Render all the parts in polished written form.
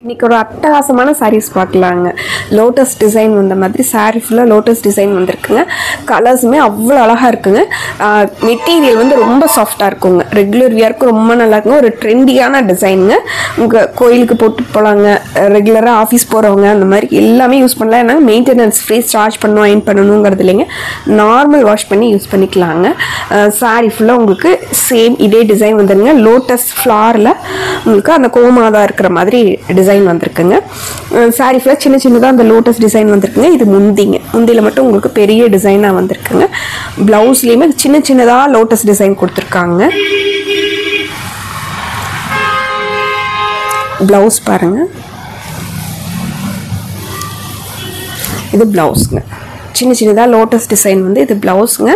இன்னைக்கு ஒரு அட்டகாசமான சாரீஸ் பார்க்கலாங்க. லோட்டஸ் டிசைன் வந்த மாதிரி சாரீ ஃபுல்லாக லோட்டஸ் டிசைன் வந்திருக்குங்க. கலர்ஸுமே அவ்வளோ அழகாக இருக்குங்க. மெட்டீரியல் வந்து ரொம்ப சாஃப்டாக இருக்குங்க. ரெகுலர் வியர்க்கு ரொம்ப நல்லா இருக்குங்க. ஒரு ட்ரெண்டியான டிசைனுங்க. உங்கள் கோயிலுக்கு போட்டு போகலாங்க. ரெகுலராக ஆஃபீஸ் போகிறவங்க அந்த மாதிரி எல்லாமே யூஸ் பண்ணலாம். ஏன்னா மெயின்டெனன்ஸ் ஃப்ரீ, சார்ஜ் பண்ணணும் அயன் பண்ணணுங்கிறது இல்லைங்க. நார்மல் வாஷ் பண்ணி யூஸ் பண்ணிக்கலாங்க. சாரீ ஃபுல்லாக உங்களுக்கு சேம் இதே டிசைன் வந்துடுங்க. லோட்டஸ் ஃப்ளாரில் உங்களுக்கு அந்த கோமாதா இருக்கிற மாதிரி டிசைன் வந்திருக்குங்க. சாரீ ஃபுல்லாக சின்ன சின்னதாக அந்த லோட்டஸ் டிசைன் வந்திருக்குங்க. இது முந்தியில் மட்டும் உங்களுக்கு பெரிய டிசைனாக வந்திருக்குங்க. ப்ளவுஸ்லேயுமே சின்ன சின்னதாக லோட்டஸ் டிசைன் கொடுத்துருக்காங்க. ப்ளவுஸ் பாருங்க, இது ப்ளவுஸுங்க. சின்ன சின்னதாக லோட்டஸ் டிசைன் வந்து இது ப்ளவுஸுங்க.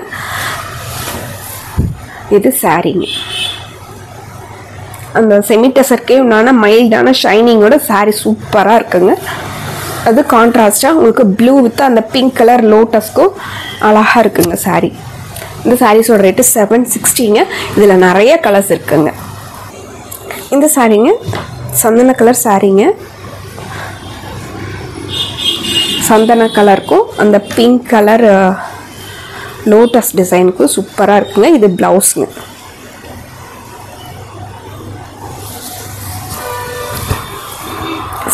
இது சாரீங்க. அந்த செமிடெசர்க்கே உண்டான மைல்டான ஷைனிங்கோட சாரீ சூப்பராக இருக்குங்க. அது கான்ட்ராஸ்டாக உங்களுக்கு ப்ளூ வித் அந்த பிங்க் கலர் லோட்டஸ்க்கும் அழகாக இருக்குங்க சாரீ. இந்த சாரீஸோட ரேட்டு 760ங்க. இதில் நிறைய கலர்ஸ் இருக்குங்க. இந்த சாரீங்க சந்தன கலர் சாரீங்க. சந்தன கலருக்கும் அந்த பிங்க் கலர் லோட்டஸ் டிசைனுக்கும் சூப்பராக இருக்குங்க. இது ப்ளவுஸுங்க.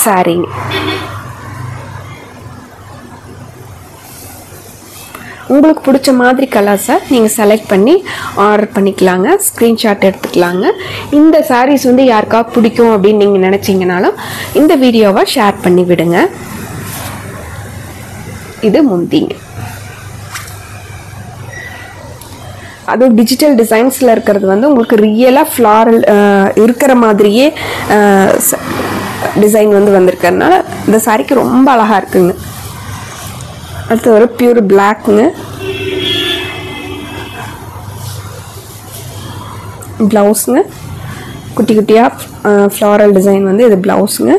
சாரீங்க உங்களுக்கு பிடிச்ச மாதிரி கலர்ஸை நீங்கள் செலக்ட் பண்ணி ஆர்டர் பண்ணிக்கலாங்க. ஸ்க்ரீன்ஷாட் எடுத்துக்கலாங்க. இந்த சாரீஸ் வந்து யாருக்காவது பிடிக்கும் அப்படின்னு நீங்கள் நினச்சிங்கனாலும் இந்த வீடியோவை ஷேர் பண்ணி விடுங்க. இது முந்திங்க. அதுவும் டிஜிட்டல் டிசைன்ஸில் இருக்கிறது வந்து உங்களுக்கு ரியலாக ஃப்ளாரல் இருக்கிற மாதிரியே டிசைன் வந்து வந்திருக்கிறதுனால இந்த சாரிக்கு ரொம்ப அழகாக இருக்குங்க. அடுத்து ஒரு பியூர் பிளாக்குங்க. ப்ளவுஸுங்க குட்டி குட்டியாக ஃப்ளாரல் டிசைன் வந்து இது ப்ளவுஸுங்க.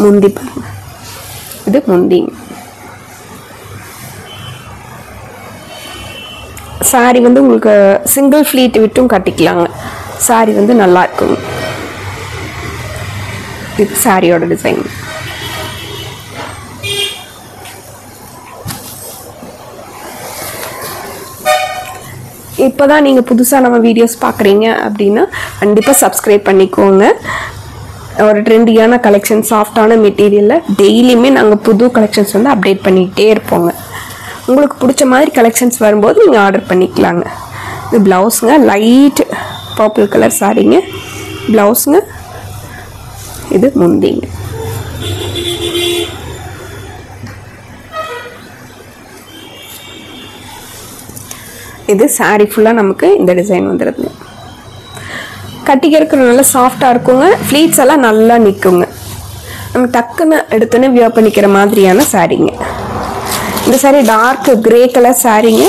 முந்தி பாருங்க, இது முந்திங்க. சாரி வந்து உங்களுக்கு சிங்கிள் ஃப்ளீட் விட்டும் கட்டிக்கலாங்க. சாரி வந்து நல்லா இருக்குங்க. இது சாரியோட டிசைன். இப்போதான் நீங்கள் புதுசாக நம்ம வீடியோஸ் பார்க்குறீங்க அப்படின்னா கண்டிப்பாக சப்ஸ்கிரைப் பண்ணிக்கோங்க. ஒரு ட்ரெண்டியான கலெக்ஷன், சாஃப்டான மெட்டீரியலில் டெய்லியுமே நாங்கள் புது கலெக்ஷன்ஸ் வந்து அப்டேட் பண்ணிக்கிட்டே இருப்போங்க. உங்களுக்கு பிடிச்ச மாதிரி கலெக்ஷன்ஸ் வரும்போது நீங்கள் ஆர்டர் பண்ணிக்கலாங்க. இது ப்ளவுஸுங்க. லைட் பர்பிள் கலர் சாரீங்க. ப்ளவுஸுங்க. இது முந்திங்க. இது சாரீ ஃபுல்லாக நமக்கு இந்த டிசைன் வந்துடுது. கட்டிக்கிறதுக்கு நல்லா சாஃப்டாக இருக்குங்க. ஃப்ளீட்ஸ் எல்லாம் நல்லா நிற்குங்க. நம்ம டக்குன்னு எடுத்துன்னு வியர் பண்ணிக்கிற மாதிரியான சாரீங்க. இந்த சாரீ டார்க் கிரே கலர் சாரீங்க.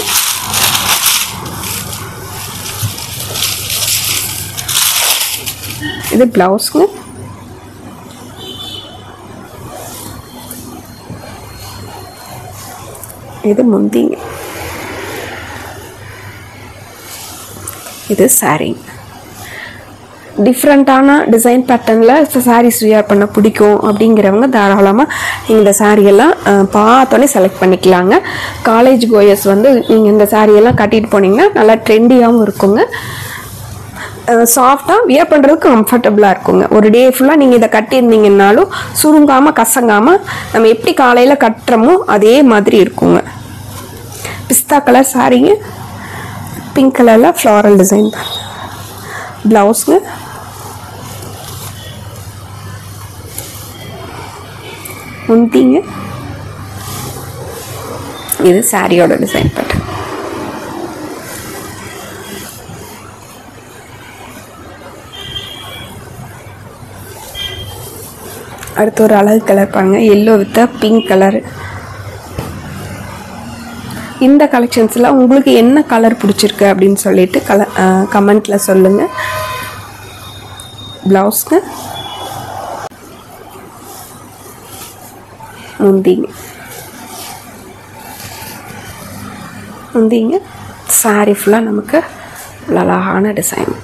இது ப்ளவுஸுங்க. இது முந்திங்க. இது சாரீங்க. டிஃப்ரெண்ட்டான டிசைன் பேட்டர்னில் சாரீஸ் வியர் பண்ண பிடிக்கும் அப்படிங்கிறவங்க தாராளமாக இந்த சாரியெல்லாம் பார்த்தோன்னே செலக்ட் பண்ணிக்கலாங்க. காலேஜ் கோயர்ஸ் வந்து நீங்கள் இந்த சாரியெல்லாம் கட்டிட்டு போனீங்கன்னா நல்லா ட்ரெண்டியாகவும் இருக்குங்க. சாஃப்டாக வியர் பண்ணுறதுக்கு கம்ஃபர்டபுளாக இருக்குங்க. ஒரு டே ஃபுல்லாக நீங்கள் இதை கட்டியிருந்தீங்கன்னாலும் சுருங்காமல் கசங்காமல் நம்ம எப்படி காலையில் கட்டுறோமோ அதே மாதிரி இருக்குங்க. பிஸ்தா கலர் சாரீங்க. பிங்க் கலரில் ஃப்ளாரல் டிசைன். ப்ளவுஸுங்க. முந்திங்க. இது சாரியோட டிசைன் பேட்டர்ன். அடுத்து ஒரு அழகு கலர் பாருங்க. Yellow with pink colour. இந்த கலெக்ஷன்ஸில் உங்களுக்கு என்ன கலர் பிடிச்சிருக்கு அப்படின்னு சொல்லிட்டு கமெண்ட்டில் சொல்லுங்கள். ப்ளவுஸுங்க. முந்திங்க. சாரீ ஃபுல்லாக நமக்கு அழகான டிசைன்.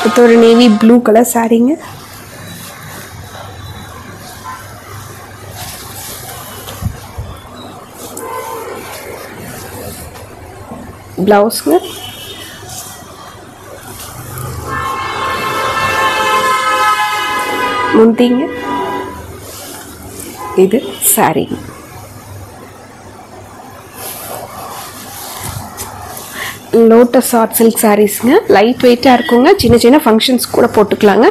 இது ஒரு நேவி ப்ளூ கலர் சாரீங்க. ப்ளவுஸுங்க முந்திங்க. இது சாரீ. லோட்டஸ் ஆர்ட் சில்க் சாரீஸுங்க. லைட் வெயிட்டாக இருக்குங்க. சின்ன சின்ன ஃபங்க்ஷன்ஸ் கூட போட்டுக்கலாங்க.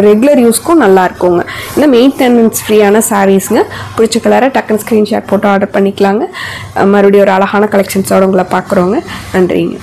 ரெகுலர் யூஸ்க்கும் நல்லா இருக்குங்க. இன்னும் மெயின்டெனன்ஸ் ஃப்ரீயான சாரீஸுங்க. பிடிச்ச கலரை டக்குன்னு ஸ்க்ரீன்ஷாட் போட்டு ஆர்டர் பண்ணிக்கலாங்க. மறுபடியும் ஒரு அழகான கலெக்ஷன்ஸோடு உங்களை பார்க்குறோங்க. நன்றிங்க.